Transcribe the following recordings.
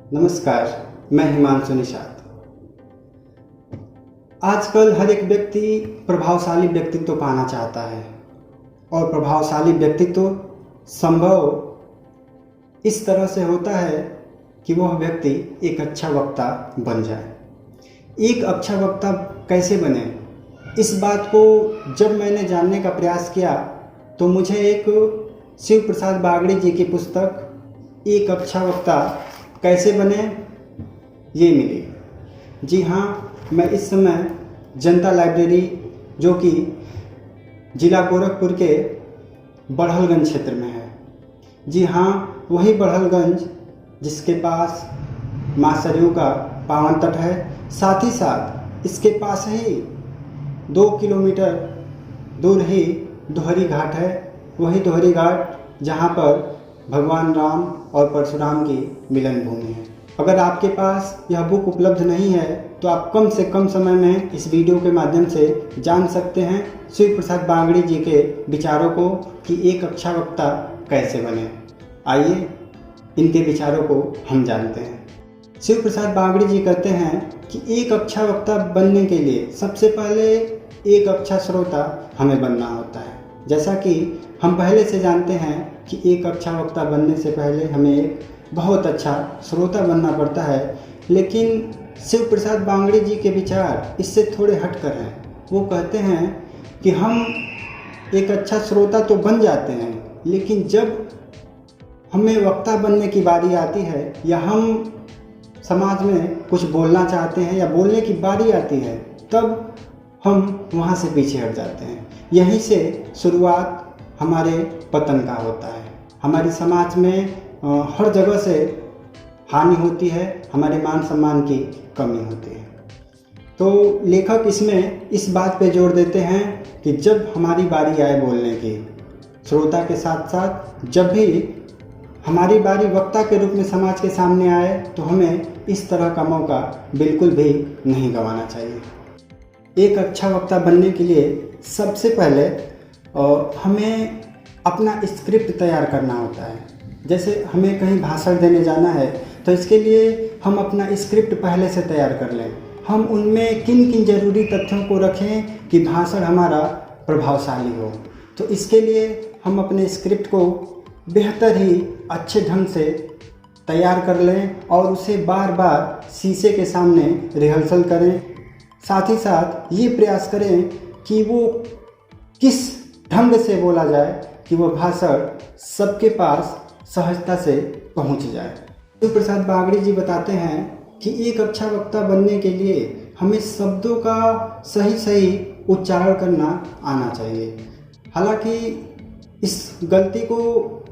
नमस्कार, मैं हिमांशु निषाद। आजकल हर एक व्यक्ति प्रभावशाली व्यक्तित्व पाना चाहता है और प्रभावशाली व्यक्तित्व संभव इस तरह से होता है कि वह व्यक्ति एक अच्छा वक्ता बन जाए। एक अच्छा वक्ता कैसे बने, इस बात को जब मैंने जानने का प्रयास किया तो मुझे एक शिव प्रसाद बागड़ी जी की पुस्तक एक अच्छा वक्ता कैसे बने ये मिली। जी हाँ, मैं इस समय जनता लाइब्रेरी जो कि जिला गोरखपुर के बढ़लगंज क्षेत्र में है, जी हाँ वही बढ़लगंज जिसके पास माँ सरयू का पावन तट है, साथ ही साथ इसके पास ही 2 किलोमीटर दूर ही दोहरी घाट है। वही दोहरी घाट जहाँ पर भगवान राम और परशुराम की मिलन भूमि है। अगर आपके पास यह बुक उपलब्ध नहीं है तो आप कम से कम समय में इस वीडियो के माध्यम से जान सकते हैं शिव प्रसाद बागड़ी जी के विचारों को कि एक अच्छा वक्ता कैसे बने। आइए इनके विचारों को हम जानते हैं। शिव प्रसाद बागड़ी जी कहते हैं कि एक अच्छा वक्ता बनने के लिए सबसे पहले एक अच्छा श्रोता हमें बनना होता है। जैसा कि हम पहले से जानते हैं कि एक अच्छा वक्ता बनने से पहले हमें एक बहुत अच्छा श्रोता बनना पड़ता है, लेकिन शिव प्रसाद बागड़ी जी के विचार इससे थोड़े हटकर हैं। वो कहते हैं कि हम एक अच्छा श्रोता तो बन जाते हैं, लेकिन जब हमें वक्ता बनने की बारी आती है या हम समाज में कुछ बोलना चाहते हैं या बोलने की बारी आती है, तब हम वहाँ से पीछे हट जाते हैं। यहीं से शुरुआत हमारे पतन का होता है। हमारी समाज में हर जगह से हानि होती है, हमारे मान सम्मान की कमी होती है। तो लेखक इसमें इस बात पे जोर देते हैं कि जब हमारी बारी आए बोलने की, श्रोता के साथ साथ जब भी हमारी बारी वक्ता के रूप में समाज के सामने आए तो हमें इस तरह का मौका बिल्कुल भी नहीं गंवाना चाहिए। एक अच्छा वक्ता बनने के लिए सबसे पहले हमें अपना स्क्रिप्ट तैयार करना होता है। जैसे हमें कहीं भाषण देने जाना है तो इसके लिए हम अपना स्क्रिप्ट पहले से तैयार कर लें। हम उनमें किन किन ज़रूरी तथ्यों को रखें कि भाषण हमारा प्रभावशाली हो। तो इसके लिए हम अपने स्क्रिप्ट को बेहतर ही अच्छे ढंग से तैयार कर लें और उसे बार बार शीशे के सामने रिहर्सल करें। साथ ही साथ ये प्रयास करें कि वो किस ढंग से बोला जाए कि वो भाषण सबके पास सहजता से पहुंच जाए। शिव प्रसाद बागड़ी जी बताते हैं कि एक अच्छा वक्ता बनने के लिए हमें शब्दों का सही उच्चारण करना आना चाहिए। हालांकि इस गलती को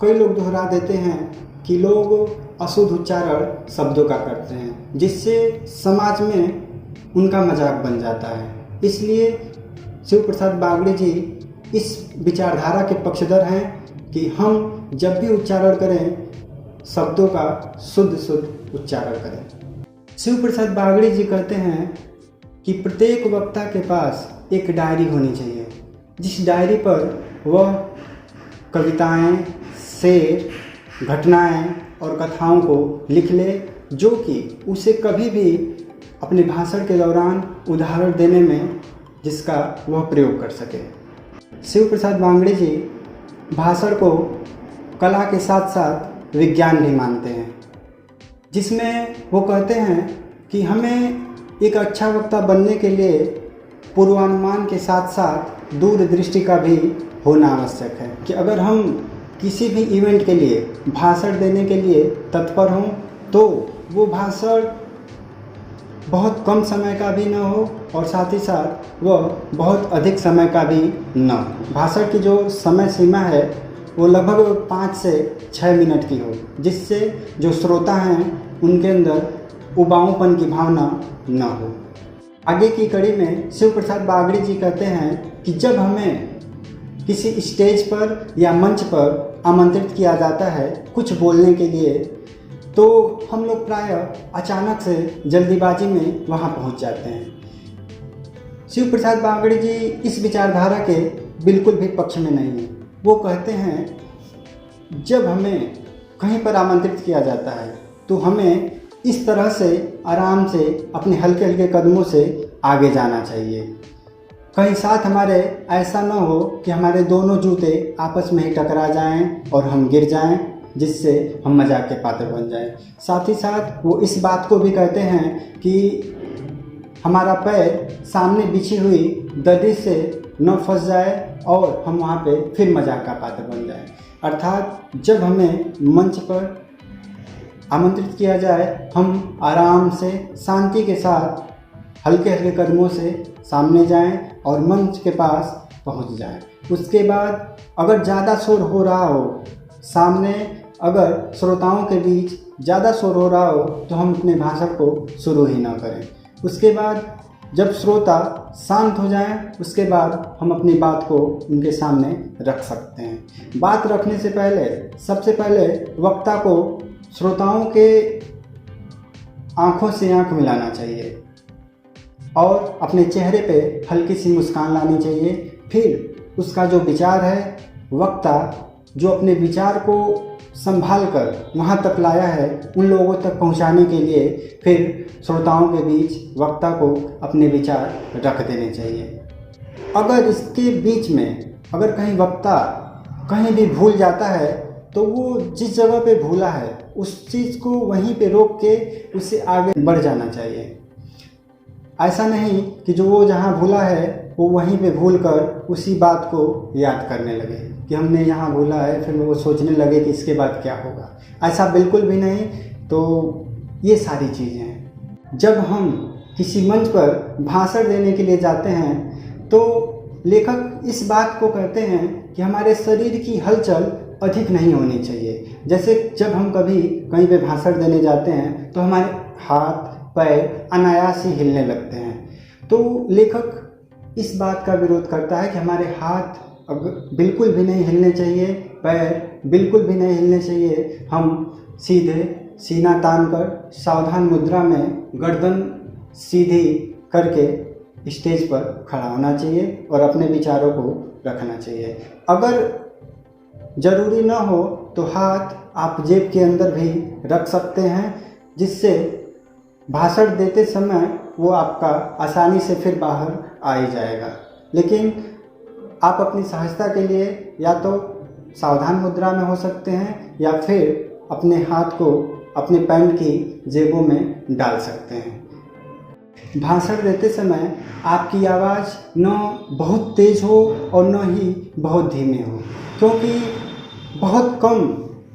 कई लोग दोहरा देते हैं कि लोग अशुद्ध उच्चारण शब्दों का करते हैं, जिससे समाज में उनका मजाक बन जाता है। इसलिए शिव प्रसाद बागड़ी जी इस विचारधारा के पक्षधर हैं कि हम जब भी उच्चारण करें शब्दों का शुद्ध उच्चारण करें। शिव प्रसाद बागड़ी जी कहते हैं कि प्रत्येक वक्ता के पास एक डायरी होनी चाहिए, जिस डायरी पर वह कविताएं, शेर, घटनाएं और कथाओं को लिख ले, जो कि उसे कभी भी अपने भाषण के दौरान उदाहरण देने में जिसका वह प्रयोग कर सके। शिव प्रसाद बागड़ी जी भाषण को कला के साथ साथ विज्ञान भी मानते हैं, जिसमें वो कहते हैं कि हमें एक अच्छा वक्ता बनने के लिए पूर्वानुमान के साथ साथ दूरदृष्टि का भी होना आवश्यक है कि अगर हम किसी भी इवेंट के लिए भाषण देने के लिए तत्पर हों तो वो भाषण बहुत कम समय का भी ना हो और साथ ही साथ वह बहुत अधिक समय का भी ना हो। भाषण की जो समय सीमा है वो लगभग 5 से 6 मिनट की हो, जिससे जो श्रोता हैं उनके अंदर उबाऊपन की भावना ना हो। आगे की कड़ी में शिव प्रसाद बागड़ी जी कहते हैं कि जब हमें किसी स्टेज पर या मंच पर आमंत्रित किया जाता है कुछ बोलने के लिए, तो हम लोग प्रायः अचानक से जल्दीबाजी में वहाँ पहुँच जाते हैं। शिव प्रसाद बागड़ी जी इस विचारधारा के बिल्कुल भी पक्ष में नहीं है। वो कहते हैं जब हमें कहीं पर आमंत्रित किया जाता है तो हमें इस तरह से आराम से अपने हल्के हल्के कदमों से आगे जाना चाहिए। कहीं साथ हमारे ऐसा न हो कि हमारे दोनों जूते आपस में ही टकरा जाएं और हम गिर जाएं, जिससे हम मजाक के पात्र बन जाएं। साथ ही साथ वो इस बात को भी कहते हैं कि हमारा पैर सामने बिछी हुई दरी से न फंस जाए और हम वहाँ पे फिर मजाक का पात्र बन जाएं। अर्थात जब हमें मंच पर आमंत्रित किया जाए, हम आराम से शांति के साथ हल्के हल्के कदमों से सामने जाएं और मंच के पास पहुंच जाएं। उसके बाद अगर ज़्यादा शोर हो रहा हो सामने, अगर श्रोताओं के बीच ज़्यादा शोर हो रहा हो, तो हम अपने भाषण को शुरू ही ना करें। उसके बाद जब श्रोता शांत हो जाएं, उसके बाद हम अपनी बात को उनके सामने रख सकते हैं। बात रखने से पहले सबसे पहले वक्ता को श्रोताओं के आंखों से आंख मिलाना चाहिए और अपने चेहरे पे हल्की सी मुस्कान लानी चाहिए। फिर उसका जो विचार है, वक्ता जो अपने विचार को संभाल कर वहाँ तक लाया है, उन लोगों तक पहुँचाने के लिए फिर श्रोताओं के बीच वक्ता को अपने विचार रख देने चाहिए। अगर इसके बीच में अगर कहीं वक्ता कहीं भी भूल जाता है, तो वो जिस जगह पे भूला है उस चीज़ को वहीं पे रोक के उससे आगे बढ़ जाना चाहिए। ऐसा नहीं कि जो वो जहाँ भूला है वो वहीं पे भूल कर उसी बात को याद करने लगे कि हमने यहाँ भूला है, फिर वो सोचने लगे कि इसके बाद क्या होगा। ऐसा बिल्कुल भी नहीं। तो ये सारी चीज़ें हैं। जब हम किसी मंच पर भाषण देने के लिए जाते हैं तो लेखक इस बात को कहते हैं कि हमारे शरीर की हलचल अधिक नहीं होनी चाहिए। जैसे जब हम कभी कहीं पे भाषण देने जाते हैं तो हमारे हाथ पैर अनायास ही हिलने लगते हैं। तो लेखक इस बात का विरोध करता है कि हमारे हाथ बिल्कुल भी नहीं हिलने चाहिए, पैर बिल्कुल भी नहीं हिलने चाहिए। हम सीधे सीना तान कर सावधान मुद्रा में गर्दन सीधी करके स्टेज पर खड़ा होना चाहिए और अपने विचारों को रखना चाहिए। अगर ज़रूरी ना हो तो हाथ आप जेब के अंदर भी रख सकते हैं, जिससे भाषण देते समय वो आपका आसानी से फिर बाहर आ ही जाएगा। लेकिन आप अपनी सहजता के लिए या तो सावधान मुद्रा में हो सकते हैं या फिर अपने हाथ को अपने पैंट की जेबों में डाल सकते हैं। भाषण देते समय आपकी आवाज़ न बहुत तेज़ हो और न ही बहुत धीमे हो, क्योंकि बहुत कम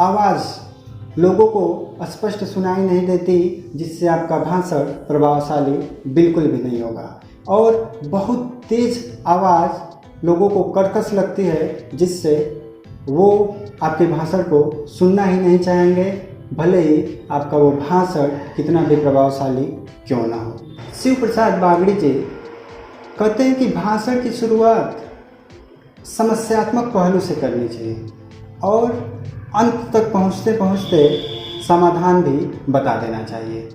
आवाज़ लोगों को स्पष्ट सुनाई नहीं देती, जिससे आपका भाषण प्रभावशाली बिल्कुल भी नहीं होगा। और बहुत तेज़ आवाज़ लोगों को कर्कश लगती है, जिससे वो आपके भाषण को सुनना ही नहीं चाहेंगे, भले ही आपका वो भाषण कितना भी प्रभावशाली क्यों ना हो। शिव प्रसाद बागड़ी जी कहते हैं कि भाषण की शुरुआत समस्यात्मक पहलू से करनी चाहिए और अंत तक पहुँचते पहुँचते समाधान भी बता देना चाहिए।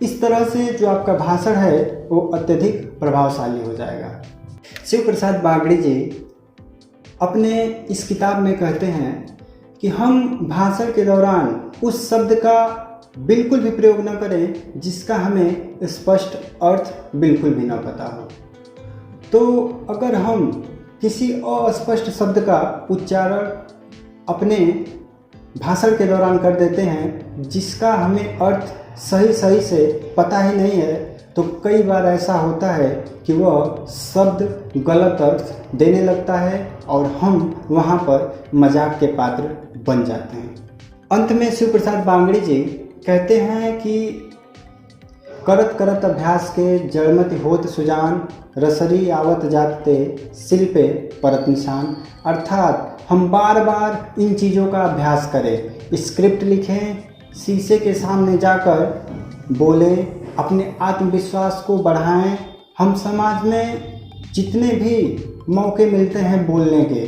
इस तरह से जो आपका भाषण है वो अत्यधिक प्रभावशाली हो जाएगा। शिव प्रसाद बागड़ी जी अपने इस किताब में कहते हैं कि हम भाषण के दौरान उस शब्द का बिल्कुल भी प्रयोग न करें जिसका हमें स्पष्ट अर्थ बिल्कुल भी न पता हो। तो अगर हम किसी अस्पष्ट शब्द का उच्चारण अपने भाषण के दौरान कर देते हैं जिसका हमें अर्थ सही से पता ही नहीं है, तो कई बार ऐसा होता है कि वह शब्द गलत अर्थ देने लगता है और हम वहाँ पर मजाक के पात्र बन जाते हैं। अंत में शिव प्रसाद बागड़ी जी कहते हैं कि करत करत अभ्यास के जड़मति होत सुजान, रसरी आवत जाते सिल पे परत निशान। अर्थात हम बार बार इन चीज़ों का अभ्यास करें, स्क्रिप्ट लिखें, शीशे के सामने जाकर बोलें, अपने आत्मविश्वास को बढ़ाएं। हम समाज में जितने भी मौके मिलते हैं बोलने के,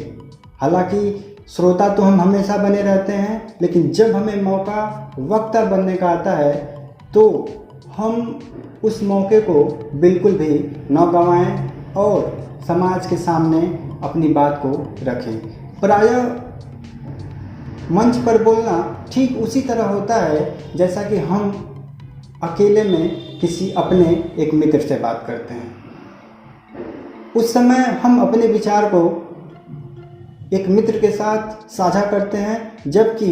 हालांकि श्रोता तो हम हमेशा बने रहते हैं, लेकिन जब हमें मौका वक्ता बनने का आता है तो हम उस मौके को बिल्कुल भी न गंवाएं और समाज के सामने अपनी बात को रखें। प्रायः मंच पर बोलना ठीक उसी तरह होता है जैसा कि हम अकेले में किसी अपने एक मित्र से बात करते हैं। उस समय हम अपने विचार को एक मित्र के साथ साझा करते हैं, जबकि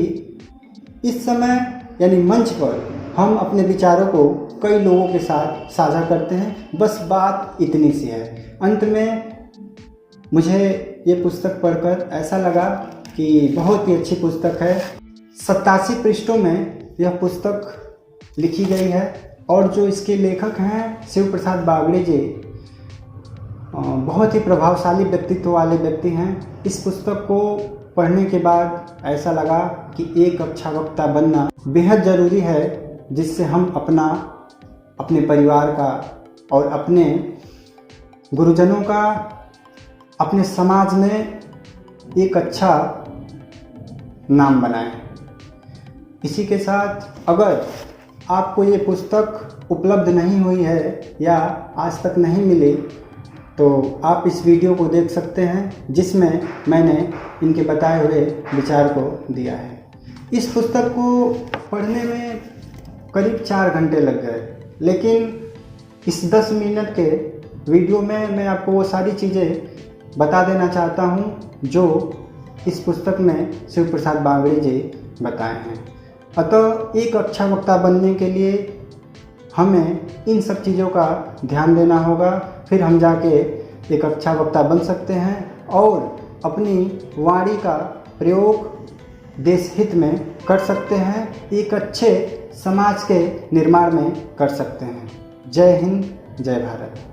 इस समय यानी मंच पर हम अपने विचारों को कई लोगों के साथ साझा करते हैं। बस बात इतनी सी है। अंत में मुझे ये पुस्तक पढ़कर ऐसा लगा कि बहुत ही अच्छी पुस्तक है। 87 पृष्ठों में यह पुस्तक लिखी गई है और जो इसके लेखक हैं शिव प्रसाद बागड़े जी, बहुत ही प्रभावशाली व्यक्तित्व वाले व्यक्ति हैं। इस पुस्तक को पढ़ने के बाद ऐसा लगा कि एक अच्छा वक्ता बनना बेहद ज़रूरी है, जिससे हम अपने परिवार का और अपने गुरुजनों का, अपने समाज में एक अच्छा नाम बनाएं। इसी के साथ अगर आपको ये पुस्तक उपलब्ध नहीं हुई है या आज तक नहीं मिली, तो आप इस वीडियो को देख सकते हैं, जिसमें मैंने इनके बताए हुए विचार को दिया है। इस पुस्तक को पढ़ने में करीब 4 घंटे लग गए, लेकिन इस 10 मिनट के वीडियो में मैं आपको वो सारी चीज़ें बता देना चाहता हूँ जो इस पुस्तक में शिव प्रसाद बागड़े जी बताए हैं। अतः एक अच्छा वक्ता बनने के लिए हमें इन सब चीज़ों का ध्यान देना होगा, फिर हम जाके एक अच्छा वक्ता बन सकते हैं और अपनी वाणी का प्रयोग देश हित में कर सकते हैं, एक अच्छे समाज के निर्माण में कर सकते हैं। जय हिंद, जय भारत।